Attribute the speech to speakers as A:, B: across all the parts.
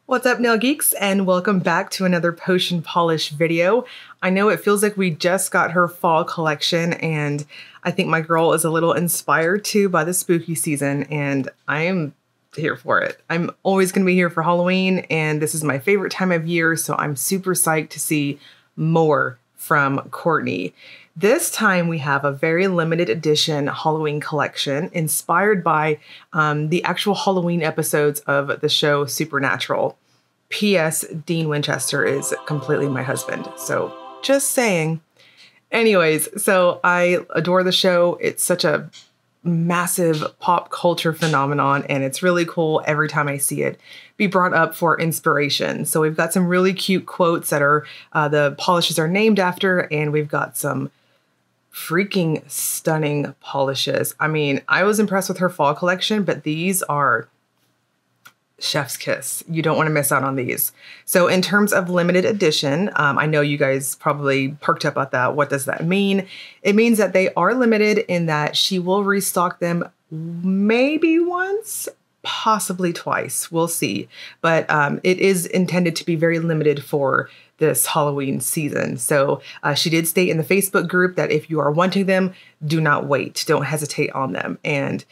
A: What's up, nail geeks, and welcome back to another potion polish video. I know it feels like we just got her fall collection, and I think my girl is a little inspired too by the spooky season, and I am here for it. I'm always going to be here for Halloween, and this is my favorite time of year, so I'm super psyched to see more from Courtney. This time we have a very limited edition Halloween collection inspired by the actual Halloween episodes of the show Supernatural. P.S. Dean Winchester is completely my husband, so just saying. Anyways, so I adore the show. It's such a massive pop culture phenomenon, and it's really cool every time I see it be brought up for inspiration. So we've got some really cute quotes that are the polishes are named after, and we've got some freaking stunning polishes. I mean, I was impressed with her fall collection, but these are chef's kiss. You don't want to miss out on these. So in terms of limited edition, I know you guys probably perked up at that. What does that mean? It means that they are limited in that she will restock them maybe once, possibly twice. We'll see. But it is intended to be very limited for this Halloween season. So she did state in the Facebook group that if you are wanting them, do not wait. Don't hesitate on them. And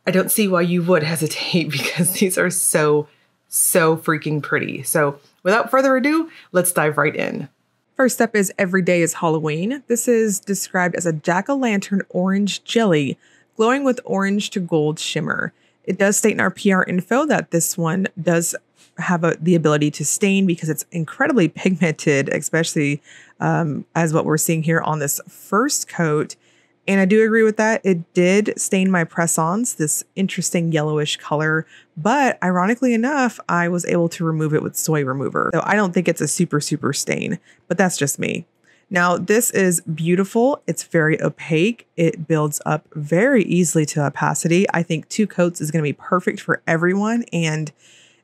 A: I don't see why you would hesitate because these are so freaking pretty. So without further ado, let's dive right in. First up is Every Day is Halloween. This is described as a jack-o'-lantern orange jelly, glowing with orange to gold shimmer. It does state in our PR info that this one does have the ability to stain because it's incredibly pigmented, especially as what we're seeing here on this first coat. And I do agree with that. It did stain my press-ons, this interesting yellowish color, but ironically enough, I was able to remove it with soy remover. So I don't think it's a super stain, but that's just me. Now, this is beautiful. It's very opaque. It builds up very easily to opacity. I think 2 coats is going to be perfect for everyone, and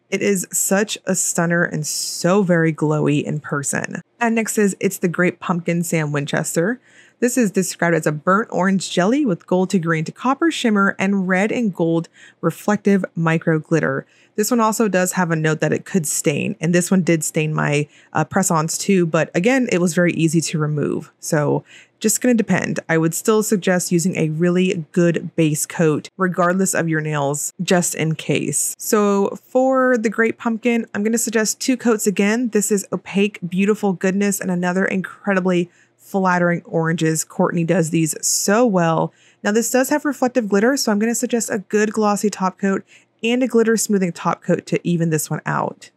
A: it is such a stunner and so very glowy in person. And next is It's the Great Pumpkin Sam Winchester. This is described as a burnt orange jelly with gold to green to copper shimmer and red and gold reflective micro glitter. This one also does have a note that it could stain, and this one did stain my press-ons too, but again, it was very easy to remove. So just going to depend. I would still suggest using a really good base coat, regardless of your nails, just in case. So for the Great Pumpkin, I'm going to suggest 2 coats again. This is opaque, beautiful goodness, and another incredibly flattering oranges. Courtney does these so well. Now this does have reflective glitter, so I'm going to suggest a good glossy top coat and a glitter smoothing top coat to even this one out.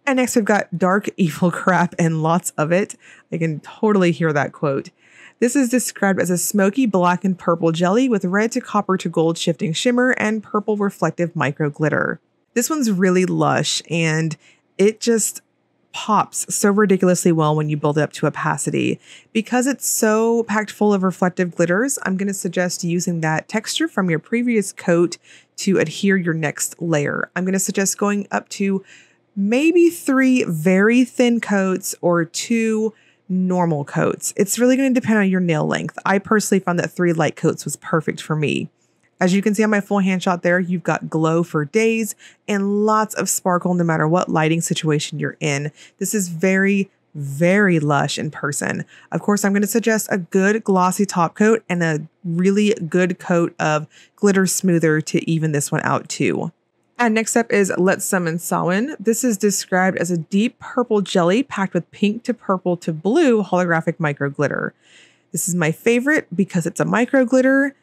A: And next we've got Dark Evil Crap and lots of it. I can totally hear that quote. This is described as a smoky black and purple jelly with red to copper to gold shifting shimmer and purple reflective micro glitter. This one's really lush and it just pops so ridiculously well when you build it up to opacity. Because it's so packed full of reflective glitters, I'm going to suggest using that texture from your previous coat to adhere your next layer. I'm going to suggest going up to maybe 3 very thin coats or 2 normal coats. It's really going to depend on your nail length. I personally found that 3 light coats was perfect for me. As you can see on my full hand shot there, you've got glow for days and lots of sparkle no matter what lighting situation you're in. This is very lush in person. Of course, I'm going to suggest a good glossy top coat and a really good coat of glitter smoother to even this one out too. And next up is Let's Summon Samhain. This is described as a deep purple jelly packed with pink to purple to blue holographic micro glitter. This is my favorite because it's a micro glitter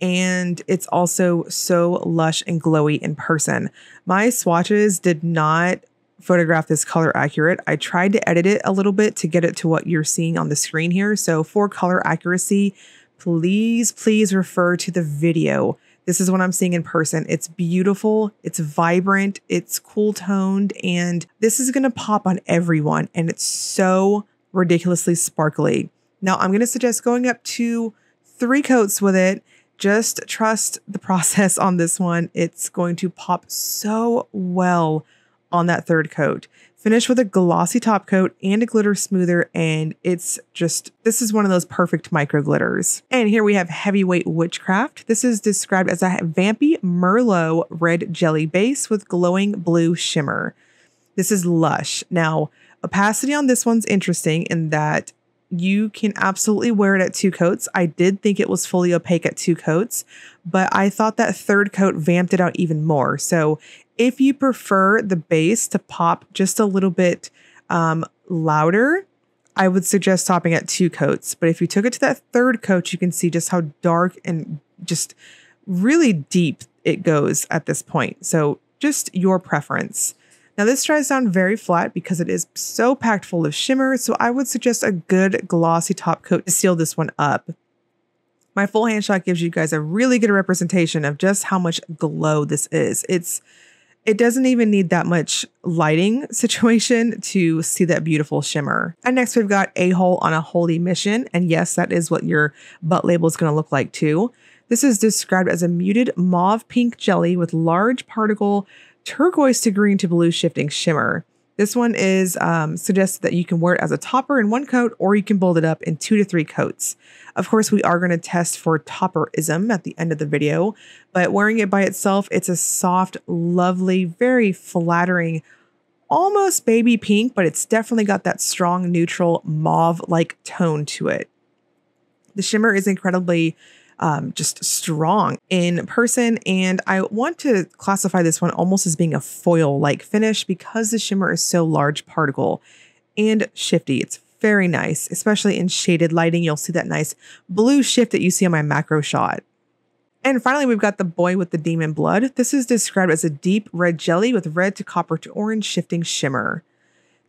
A: and it's also so lush and glowy in person. My swatches did not photograph this color accurate. I tried to edit it a little bit to get it to what you're seeing on the screen here. So for color accuracy, please refer to the video. This is what I'm seeing in person. It's beautiful, it's vibrant, it's cool toned, and this is gonna pop on everyone. And it's so ridiculously sparkly. Now I'm gonna suggest going up to 3 coats with it. Just trust the process on this one. It's going to pop so well on that third coat. Finished with a glossy top coat and a glitter smoother, and it's just, this is one of those perfect micro glitters. And here we have Heavyweight Witchcraft. This is described as a vampy Merlot red jelly base with glowing blue shimmer. This is Lush. Now, opacity on this one's interesting in that you can absolutely wear it at 2 coats. I did think it was fully opaque at 2 coats, but I thought that third coat vamped it out even more. So if you prefer the base to pop just a little bit louder, I would suggest topping at 2 coats. But if you took it to that third coat, you can see just how dark and just really deep it goes at this point. So just your preference. Now this dries down very flat because it is so packed full of shimmer, so I would suggest a good glossy top coat to seal this one up. My full hand shot gives you guys a really good representation of just how much glow this is. It doesn't even need that much lighting situation to see that beautiful shimmer. And next we've got A Hole on a Holy Mission, and yes, that is what your butt label is going to look like too. This is described as a muted mauve pink jelly with large particle turquoise to green to blue shifting shimmer. This one is suggested that you can wear it as a topper in 1 coat, or you can build it up in 2 to 3 coats. Of course, we are going to test for topperism at the end of the video, but wearing it by itself, it's a soft, lovely, very flattering, almost baby pink, but it's definitely got that strong neutral mauve-like tone to it. The shimmer is incredibly just strong in person, and I want to classify this one almost as being a foil-like finish because the shimmer is so large particle and shifty. It's very nice, especially in shaded lighting. You'll see that nice blue shift that you see on my macro shot. And finally, we've got the Boy with the Demon Blood. This is described as a deep red jelly with red to copper to orange shifting shimmer.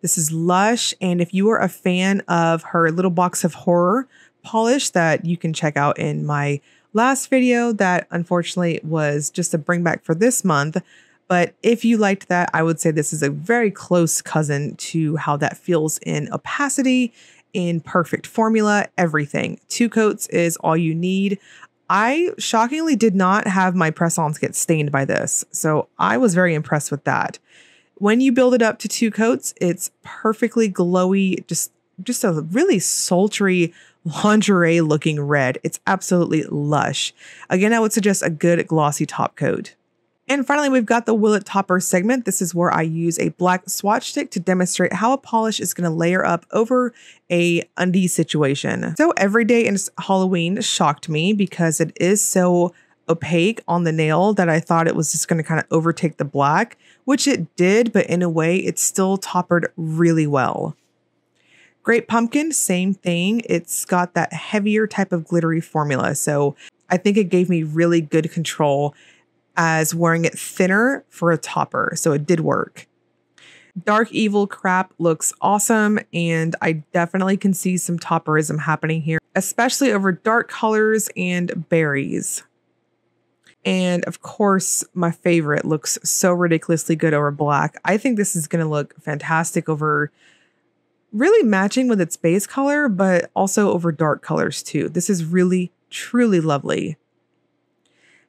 A: This is Lush, and if you are a fan of her little box of horror polish that you can check out in my last video that unfortunately was just a bring back for this month. But if you liked that, I would say this is a very close cousin to how that feels in opacity, in perfect formula, everything. 2 coats is all you need. I shockingly did not have my press-ons get stained by this, so I was very impressed with that. When you build it up to 2 coats, it's perfectly glowy, just a really sultry lingerie looking red. It's absolutely lush. Again, I would suggest a good glossy top coat. And finally, we've got the Will It Topper segment. This is where I use a black swatch stick to demonstrate how a polish is going to layer up over a undie situation. So Everyday and Halloween shocked me because it is so opaque on the nail that I thought it was just going to kind of overtake the black, which it did, but in a way it still toppered really well. Great Pumpkin, same thing. It's got that heavier type of glittery formula. So I think it gave me really good control as wearing it thinner for a topper. So it did work. Dark Evil Crap looks awesome. And I definitely can see some topperism happening here, especially over dark colors and berries. And of course, my favorite looks so ridiculously good over black. I think this is going to look fantastic over really matching with its base color, but also over dark colors too. This is really, truly lovely.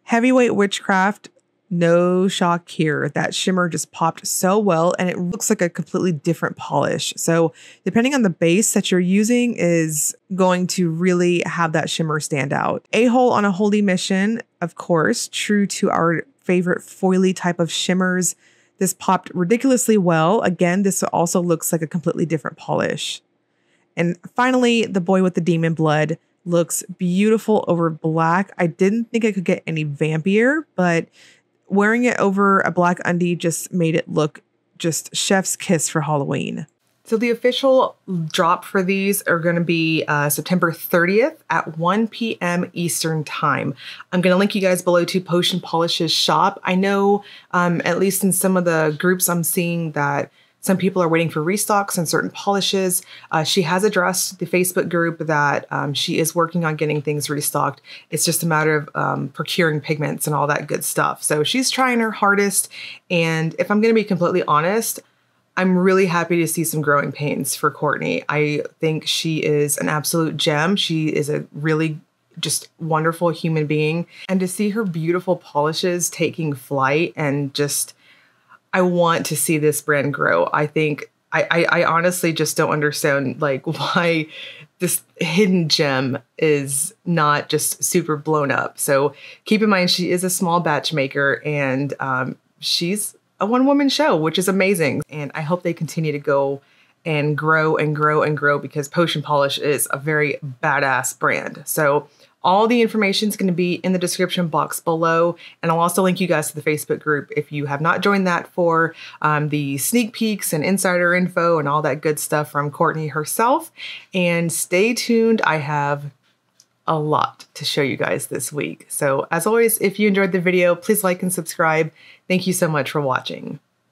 A: Heavyweight Witchcraft, no shock here. That shimmer just popped so well, and it looks like a completely different polish. So depending on the base that you're using is going to really have that shimmer stand out. A Hole on a Holy Mission, of course, true to our favorite foily type of shimmers. This popped ridiculously well. Again, this also looks like a completely different polish. And finally, the Boy with the Demon Blood looks beautiful over black. I didn't think it could get any vampier, but wearing it over a black undie just made it look just chef's kiss for Halloween. So the official drop for these are going to be September 30th at 1 p.m. Eastern time. I'm going to link you guys below to Potion Polish's shop. I know, at least in some of the groups, I'm seeing that some people are waiting for restocks on certain polishes. She has addressed the Facebook group that she is working on getting things restocked. It's just a matter of procuring pigments and all that good stuff. So she's trying her hardest. And if I'm going to be completely honest, I'm really happy to see some growing pains for Courtney. I think she is an absolute gem. She is a really just wonderful human being. And to see her beautiful polishes taking flight and just I want to see this brand grow. I think I honestly just don't understand like why this hidden gem is not just super blown up. So keep in mind, she is a small batch maker, and she's a one-woman show, which is amazing. And I hope they continue to go and grow and grow and grow, because Potion Polish is a very badass brand. So all the information is going to be in the description box below. And I'll also link you guys to the Facebook group if you have not joined that, for the sneak peeks and insider info and all that good stuff from Courtney herself. And stay tuned. I have a lot to show you guys this week. So as always, if you enjoyed the video, please like and subscribe. Thank you so much for watching.